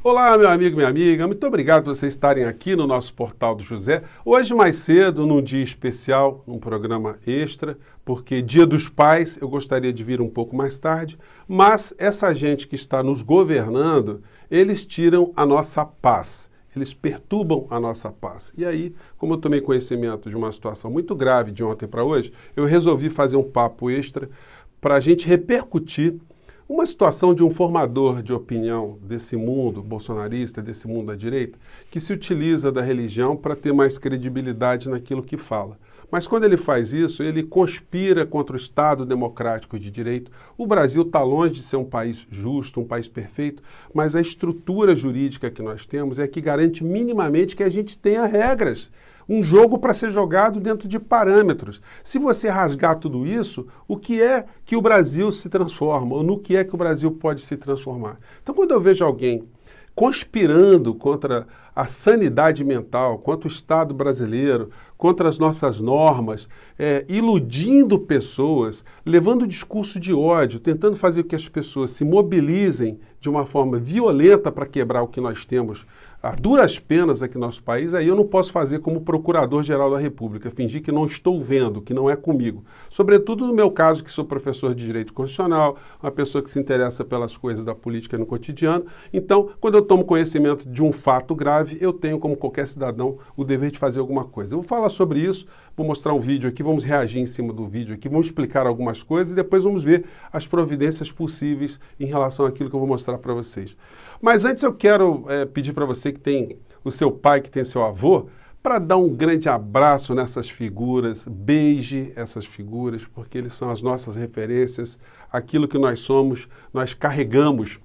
Olá, meu amigo, minha amiga, muito obrigado por vocês estarem aqui no nosso Portal do José. Hoje mais cedo, num dia especial, num programa extra, porque Dia dos Pais eu gostaria de vir um pouco mais tarde, mas essa gente que está nos governando, eles tiram a nossa paz. Eles perturbam a nossa paz. E aí, como eu tomei conhecimento de uma situação muito grave de ontem para hoje, eu resolvi fazer um papo extra para a gente repercutir uma situação de um formador de opinião desse mundo bolsonarista, desse mundo da direita, que se utiliza da religião para ter mais credibilidade naquilo que fala. Mas quando ele faz isso, ele conspira contra o Estado democrático de direito. O Brasil está longe de ser um país justo, um país perfeito, mas a estrutura jurídica que nós temos é que garante minimamente que a gente tenha regras. Um jogo para ser jogado dentro de parâmetros. Se você rasgar tudo isso, o que é que o Brasil se transforma? Ou no que é que o Brasil pode se transformar? Então, quando eu vejo alguém conspirando contra a sanidade mental, contra o Estado brasileiro, contra as nossas normas, iludindo pessoas, levando discurso de ódio, tentando fazer com que as pessoas se mobilizem de uma forma violenta para quebrar o que nós temos a duras penas aqui no nosso país, aí eu não posso fazer como Procurador-Geral da República, fingir que não estou vendo, que não é comigo. Sobretudo no meu caso, que sou professor de Direito Constitucional, uma pessoa que se interessa pelas coisas da política no cotidiano. Então, quando eu tomo conhecimento de um fato grave, eu tenho, como qualquer cidadão, o dever de fazer alguma coisa. Eu vou falar sobre isso, vou mostrar um vídeo aqui, vamos reagir em cima do vídeo aqui, vamos explicar algumas coisas e depois vamos ver as providências possíveis em relação àquilo que eu vou mostrar para vocês. Mas antes eu quero pedir para você que tem o seu pai, que tem seu avô, para dar um grande abraço nessas figuras, beije essas figuras, porque eles são as nossas referências, aquilo que nós somos, nós carregamos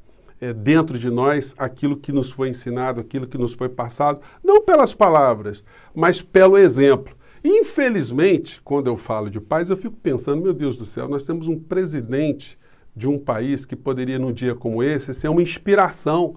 dentro de nós aquilo que nos foi ensinado, aquilo que nos foi passado, não pelas palavras, mas pelo exemplo. Infelizmente, quando eu falo de pais, eu fico pensando, meu Deus do céu, nós temos um presidente de um país que poderia, num dia como esse, ser uma inspiração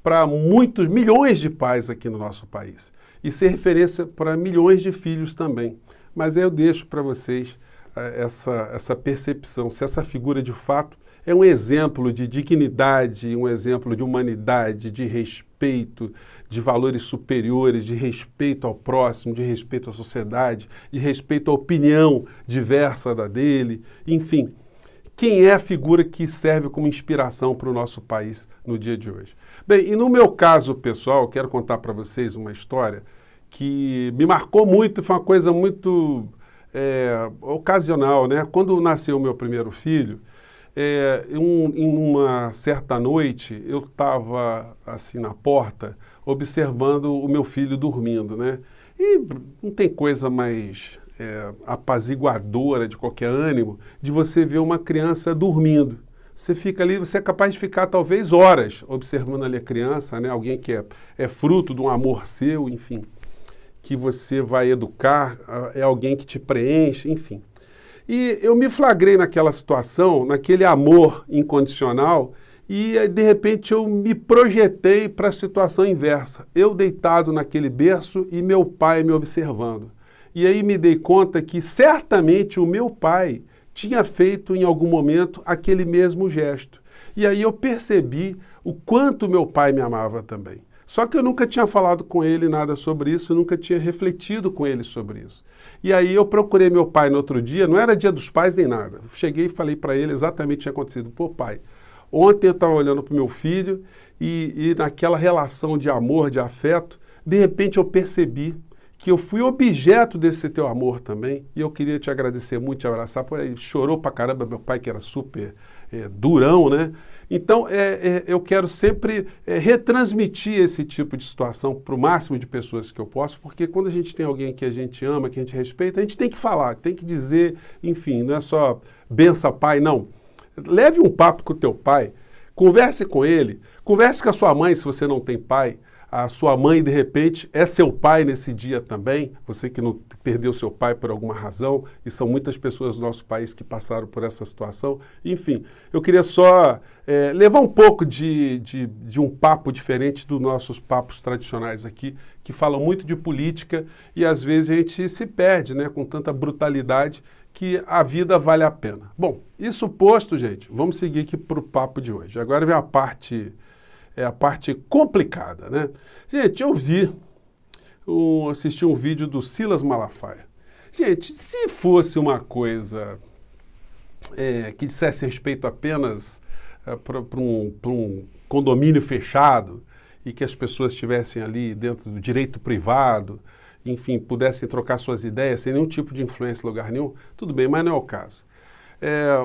para muitos, milhões de pais aqui no nosso país e ser referência para milhões de filhos também. Mas eu deixo para vocês essa percepção, se essa figura de fato é um exemplo de dignidade, um exemplo de humanidade, de respeito, de valores superiores, de respeito ao próximo, de respeito à sociedade, de respeito à opinião diversa da dele, enfim. Quem é a figura que serve como inspiração para o nosso país no dia de hoje? Bem, e no meu caso pessoal, quero contar para vocês uma história que me marcou muito, foi uma coisa muito ocasional, né? Quando nasceu o meu primeiro filho, em uma certa noite, eu estava assim na porta, observando o meu filho dormindo, né? E não tem coisa mais apaziguadora de qualquer ânimo de você ver uma criança dormindo. Você fica ali, você é capaz de ficar talvez horas observando ali a criança, né? Alguém que é fruto de um amor seu, enfim, que você vai educar, é alguém que te preenche, enfim. E eu me flagrei naquela situação, naquele amor incondicional, e de repente eu me projetei para a situação inversa. Eu deitado naquele berço e meu pai me observando. E aí me dei conta que certamente o meu pai tinha feito em algum momento aquele mesmo gesto. E aí eu percebi o quanto meu pai me amava também. Só que eu nunca tinha falado com ele nada sobre isso, eu nunca tinha refletido com ele sobre isso. E aí eu procurei meu pai no outro dia, não era Dia dos Pais nem nada. Cheguei e falei para ele exatamente o que tinha acontecido. Pô, pai, ontem eu estava olhando para o meu filho e naquela relação de amor, de afeto, de repente eu percebi que eu fui objeto desse teu amor também, e eu queria te agradecer muito, te abraçar, porque ele chorou pra caramba, meu pai que era super durão, né? Então, eu quero sempre retransmitir esse tipo de situação para o máximo de pessoas que eu posso, porque quando a gente tem alguém que a gente ama, que a gente respeita, a gente tem que falar, tem que dizer, enfim, não é só bença pai, não. Leve um papo com o teu pai, converse com ele, converse com a sua mãe se você não tem pai, a sua mãe, de repente, é seu pai nesse dia também, você que não perdeu seu pai por alguma razão, e são muitas pessoas do nosso país que passaram por essa situação. Enfim, eu queria só levar um pouco de um papo diferente dos nossos papos tradicionais aqui, que falam muito de política e às vezes a gente se perde, né, com tanta brutalidade que a vida vale a pena. Bom, isso posto, gente, vamos seguir aqui para o papo de hoje. Agora vem a parte é a parte complicada, né? Gente, assisti um vídeo do Silas Malafaia. Gente, se fosse uma coisa que dissesse respeito apenas para um condomínio fechado e que as pessoas estivessem ali dentro do direito privado, enfim, pudessem trocar suas ideias sem nenhum tipo de influência em lugar nenhum, tudo bem, mas não é o caso.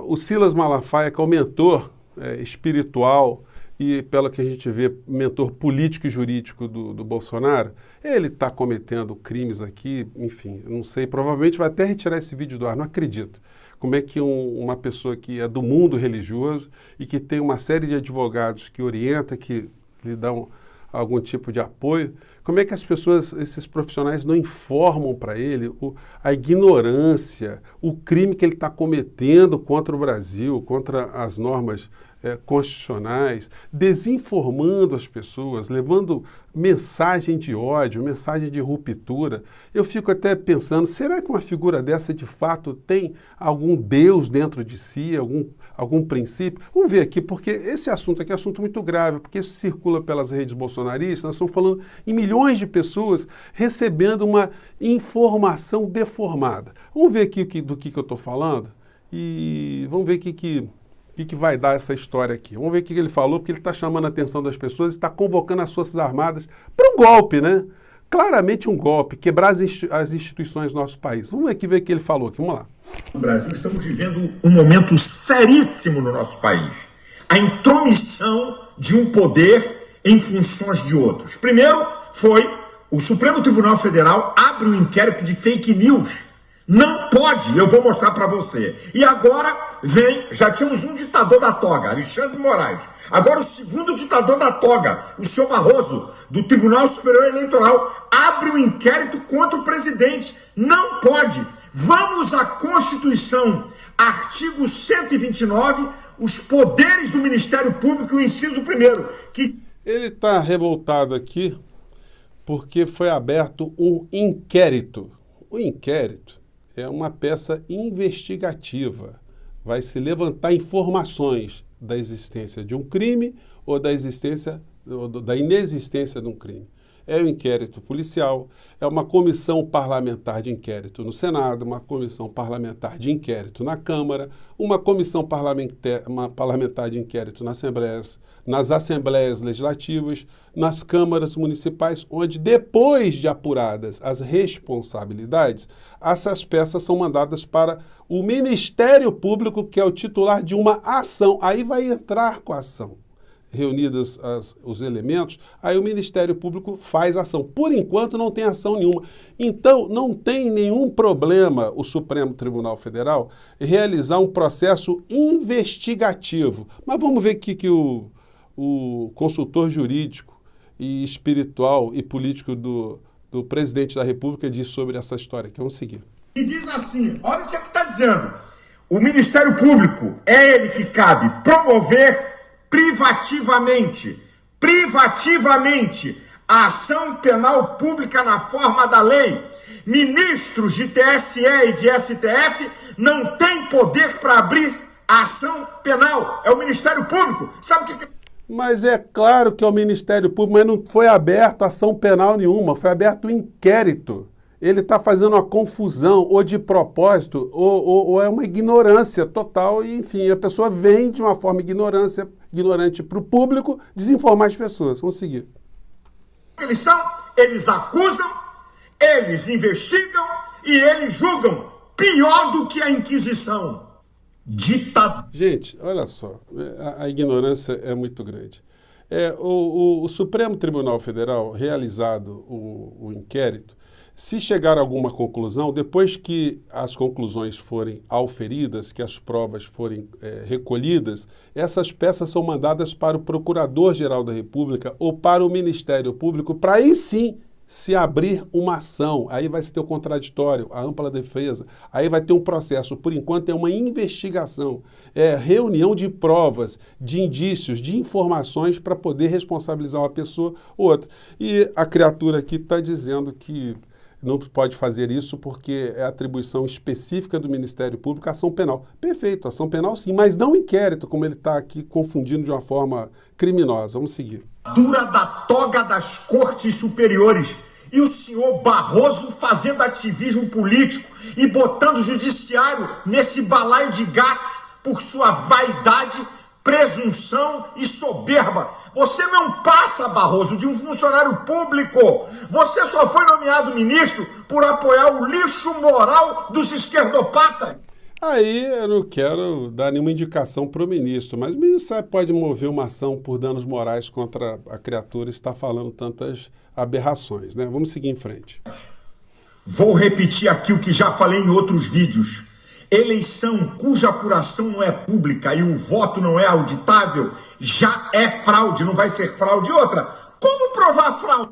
O Silas Malafaia, que é o mentor espiritual e, pelo que a gente vê, mentor político e jurídico do Bolsonaro, ele está cometendo crimes aqui, enfim, não sei, provavelmente vai até retirar esse vídeo do ar, não acredito. Como é que uma pessoa que é do mundo religioso e que tem uma série de advogados que orienta, que lhe dão algum tipo de apoio, como é que as pessoas, esses profissionais não informam para ele a ignorância, o crime que ele está cometendo contra o Brasil, contra as normas constitucionais, desinformando as pessoas, levando mensagem de ódio, mensagem de ruptura. Eu fico até pensando, será que uma figura dessa de fato tem algum Deus dentro de si, algum princípio? Vamos ver aqui, porque esse assunto aqui é um assunto muito grave, porque isso circula pelas redes bolsonaristas, nós estamos falando em milhões de pessoas recebendo uma informação deformada. Vamos ver aqui do que eu estou falando e vamos ver o que vai dar essa história aqui. Vamos ver o que ele falou, porque ele está chamando a atenção das pessoas, está convocando as Forças Armadas para um golpe, né? Claramente um golpe, quebrar as instituições do nosso país. Vamos ver o que ele falou aqui, vamos lá. No Brasil estamos vivendo um momento seríssimo no nosso país. A intromissão de um poder em funções de outros. Primeiro foi o Supremo Tribunal Federal abre um inquérito de fake news. Não pode, eu vou mostrar para você. E agora já tínhamos um ditador da toga, Alexandre de Moraes. Agora o segundo ditador da toga, o senhor Barroso, do Tribunal Superior Eleitoral, abre um inquérito contra o presidente. Não pode. Vamos à Constituição, artigo 129, os poderes do Ministério Público, o inciso 1º, que... Ele está revoltado aqui porque foi aberto um inquérito. O inquérito é uma peça investigativa. Vai se levantar informações da existência de um crime ou da inexistência de um crime. É um inquérito policial, é uma comissão parlamentar de inquérito no Senado, uma comissão parlamentar de inquérito na Câmara, uma comissão parlamentar de inquérito nas assembleias legislativas, nas câmaras municipais, onde, depois de apuradas as responsabilidades, essas peças são mandadas para o Ministério Público, que é o titular de uma ação. Aí vai entrar com a ação. Reunidas os elementos, aí o Ministério Público faz ação. Por enquanto não tem ação nenhuma. Então não tem nenhum problema o Supremo Tribunal Federal realizar um processo investigativo. Mas vamos ver o que o consultor jurídico e espiritual e político do presidente da República diz sobre essa história. Que vamos seguir. E diz assim, olha o que está dizendo. O Ministério Público é ele que cabe promover privativamente, a ação penal pública na forma da lei. Ministros de TSE e de STF não têm poder para abrir a ação penal. É o Ministério Público. Sabe o que... Mas é claro que é o Ministério Público, mas não foi aberto ação penal nenhuma, foi aberto um inquérito. Ele está fazendo uma confusão, ou de propósito, ou é uma ignorância total, e enfim, a pessoa vem de uma forma ignorante para o público desinformar as pessoas. Vamos seguir. Eles são, eles acusam, eles investigam e eles julgam, pior do que a Inquisição. Gente, olha só, a ignorância é muito grande. O Supremo Tribunal Federal, realizado o inquérito, se chegar a alguma conclusão, depois que as conclusões forem auferidas, que as provas forem recolhidas, essas peças são mandadas para o Procurador-Geral da República ou para o Ministério Público, para aí sim se abrir uma ação. Aí vai se ter o contraditório, a ampla defesa, aí vai ter um processo. Por enquanto é uma investigação, é reunião de provas, de indícios, de informações para poder responsabilizar uma pessoa ou outra. E a criatura aqui está dizendo que não pode fazer isso porque é atribuição específica do Ministério Público a ação penal. Perfeito, ação penal sim, mas não inquérito, como ele está aqui confundindo de uma forma criminosa. Vamos seguir. Dura da toga das cortes superiores e o senhor Barroso fazendo ativismo político e botando o judiciário nesse balaio de gatos por sua vaidade, presunção e soberba. Você não passa, Barroso, de um funcionário público. Você só foi nomeado ministro por apoiar o lixo moral dos esquerdopatas. Aí eu não quero dar nenhuma indicação para o ministro, mas o ministro pode mover uma ação por danos morais contra a criatura e está falando tantas aberrações, né? Vamos seguir em frente. Vou repetir aqui o que já falei em outros vídeos. Eleição cuja apuração não é pública e o voto não é auditável já é fraude, não vai ser fraude. Outra, como provar fraude?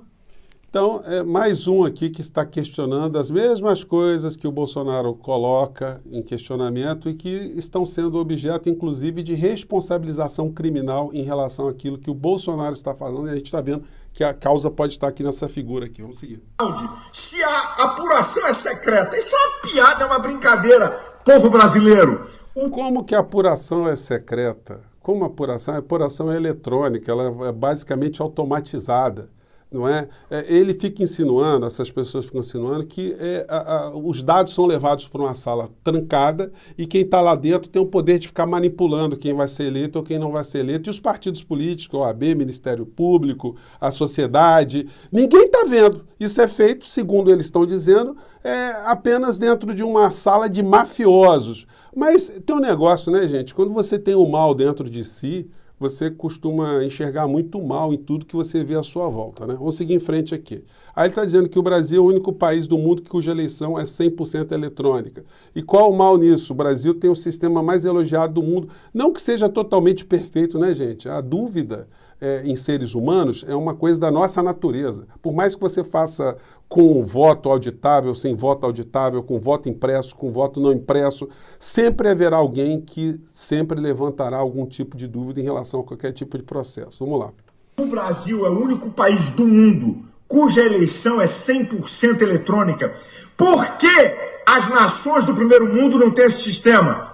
Então, é mais um aqui que está questionando as mesmas coisas que o Bolsonaro coloca em questionamento e que estão sendo objeto, inclusive, de responsabilização criminal em relação àquilo que o Bolsonaro está falando, e a gente está vendo que a causa pode estar aqui nessa figura aqui. Vamos seguir. Se a apuração é secreta, isso é uma piada, é uma brincadeira, povo brasileiro. Como que a apuração é secreta? Como a apuração é eletrônica, ela é basicamente automatizada. Não é? Ele fica insinuando, essas pessoas ficam insinuando que os dados são levados para uma sala trancada e quem está lá dentro tem o poder de ficar manipulando quem vai ser eleito ou quem não vai ser eleito. E os partidos políticos, OAB, Ministério Público, a sociedade, ninguém está vendo. Isso é feito, segundo eles estão dizendo, apenas dentro de uma sala de mafiosos. Mas tem um negócio, né, gente? Quando você tem o mal dentro de si, você costuma enxergar muito mal em tudo que você vê à sua volta, né? Vamos seguir em frente aqui. Aí ele está dizendo que o Brasil é o único país do mundo cuja eleição é 100% eletrônica. E qual o mal nisso? O Brasil tem o sistema mais elogiado do mundo. Não que seja totalmente perfeito, né, gente? A dúvida em seres humanos é uma coisa da nossa natureza. Por mais que você faça com voto auditável, sem voto auditável, com voto impresso, com voto não impresso, sempre haverá alguém que sempre levantará algum tipo de dúvida em relação a qualquer tipo de processo. Vamos lá. O Brasil é o único país do mundo cuja eleição é 100% eletrônica. Por que as nações do primeiro mundo não têm esse sistema?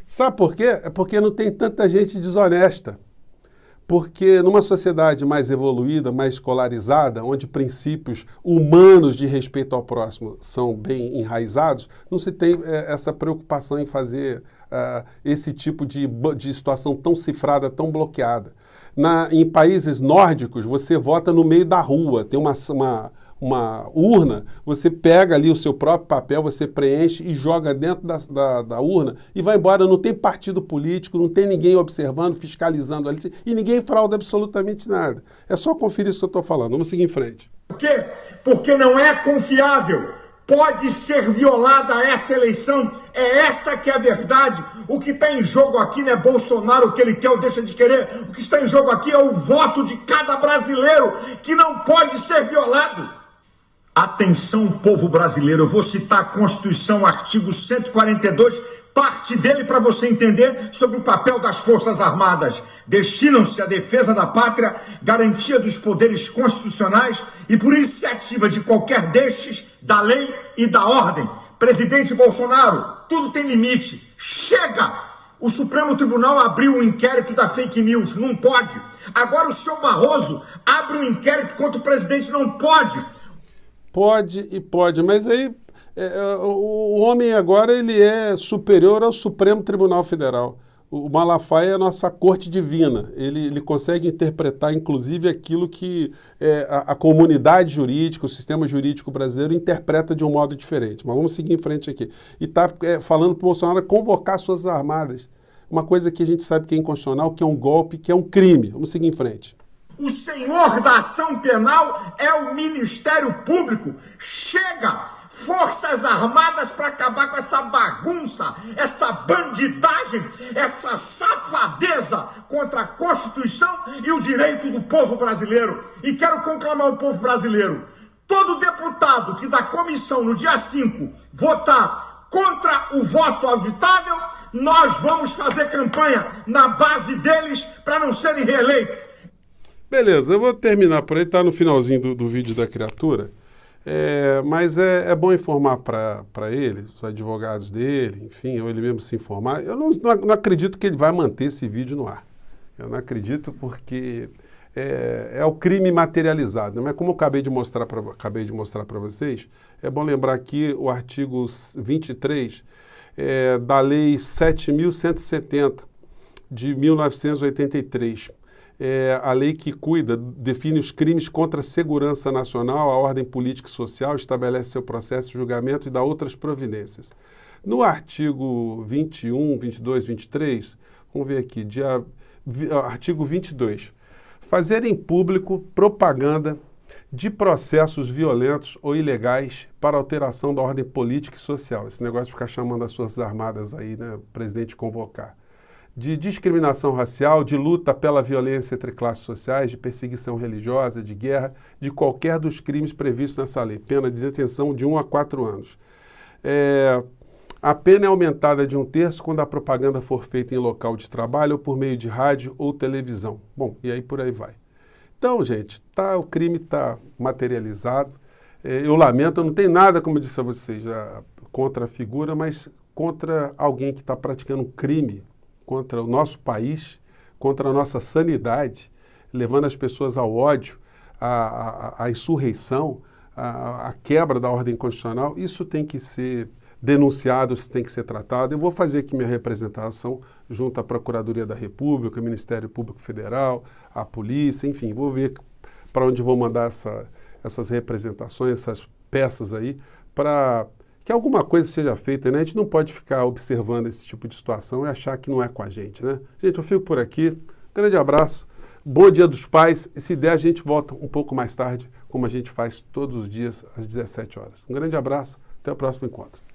Sabe por quê? É porque não tem tanta gente desonesta. Porque numa sociedade mais evoluída, mais escolarizada, onde princípios humanos de respeito ao próximo são bem enraizados, não se tem essa preocupação em fazer esse tipo de situação tão cifrada, tão bloqueada. Em países nórdicos, você vota no meio da rua, tem uma urna, você pega ali o seu próprio papel, você preenche e joga dentro da urna e vai embora. Não tem partido político, não tem ninguém observando, fiscalizando ali, e ninguém frauda absolutamente nada. É só conferir isso que eu estou falando. Vamos seguir em frente. Por quê? Porque não é confiável. Pode ser violada essa eleição. É essa que é a verdade. O que está em jogo aqui não é Bolsonaro, o que ele quer ou deixa de querer. O que está em jogo aqui é o voto de cada brasileiro, que não pode ser violado. Atenção, povo brasileiro, eu vou citar a Constituição, artigo 142, parte dele para você entender sobre o papel das Forças Armadas. Destinam-se à defesa da pátria, garantia dos poderes constitucionais e por iniciativa de qualquer destes, da lei e da ordem. Presidente Bolsonaro, tudo tem limite. Chega! O Supremo Tribunal abriu um inquérito da fake news, não pode. Agora o senhor Barroso abre um inquérito contra o presidente, não pode. Pode, mas aí o homem agora ele é superior ao Supremo Tribunal Federal. O Malafaia é a nossa corte divina. Ele consegue interpretar, inclusive, aquilo que a comunidade jurídica, o sistema jurídico brasileiro interpreta de um modo diferente. Mas vamos seguir em frente aqui. E está falando para o Bolsonaro convocar suas armadas. Uma coisa que a gente sabe que é inconstitucional, que é um golpe, que é um crime. Vamos seguir em frente. O senhor da ação penal é o Ministério Público. Chega! Forças Armadas para acabar com essa bagunça, essa bandidagem, essa safadeza contra a Constituição e o direito do povo brasileiro. E quero conclamar o povo brasileiro. Todo deputado que da comissão no dia 5 votar contra o voto auditável, nós vamos fazer campanha na base deles para não serem reeleitos. Beleza, eu vou terminar por aí, está no finalzinho do vídeo da criatura. Mas é bom informar para ele, os advogados dele, enfim, ou ele mesmo se informar. Eu não acredito que ele vai manter esse vídeo no ar. Eu não acredito porque é o crime materializado. Mas como eu acabei de mostrar para vocês, é bom lembrar aqui o artigo 23 da Lei 7.170 de 1983. A lei que define os crimes contra a segurança nacional, a ordem política e social, estabelece seu processo de julgamento e dá outras providências. No artigo 21, 22, 23, vamos ver aqui, artigo 22, fazer em público propaganda de processos violentos ou ilegais para alteração da ordem política e social. Esse negócio de ficar chamando as Forças Armadas aí, né, o presidente convocar. De discriminação racial, de luta pela violência entre classes sociais, de perseguição religiosa, de guerra, de qualquer dos crimes previstos nessa lei. Pena de detenção de 1 a 4 anos. A pena é aumentada de 1/3 quando a propaganda for feita em local de trabalho ou por meio de rádio ou televisão. Bom, e aí por aí vai. Então, gente, o crime está materializado. Eu lamento, eu não tenho nada, como eu disse a vocês, contra a figura, mas contra alguém que está praticando um crime contra o nosso país, contra a nossa sanidade, levando as pessoas ao ódio, à insurreição, à quebra da ordem constitucional. Isso tem que ser denunciado, isso tem que ser tratado. Eu vou fazer aqui minha representação junto à Procuradoria da República, Ministério Público Federal, à Polícia, enfim, vou ver para onde vou mandar essas representações, essas peças aí, para que alguma coisa seja feita, né? A gente não pode ficar observando esse tipo de situação e achar que não é com a gente, né? Gente, eu fico por aqui. Grande abraço. Bom Dia dos Pais. E se der, a gente volta um pouco mais tarde, como a gente faz todos os dias, às 17 horas. Um grande abraço. Até o próximo encontro.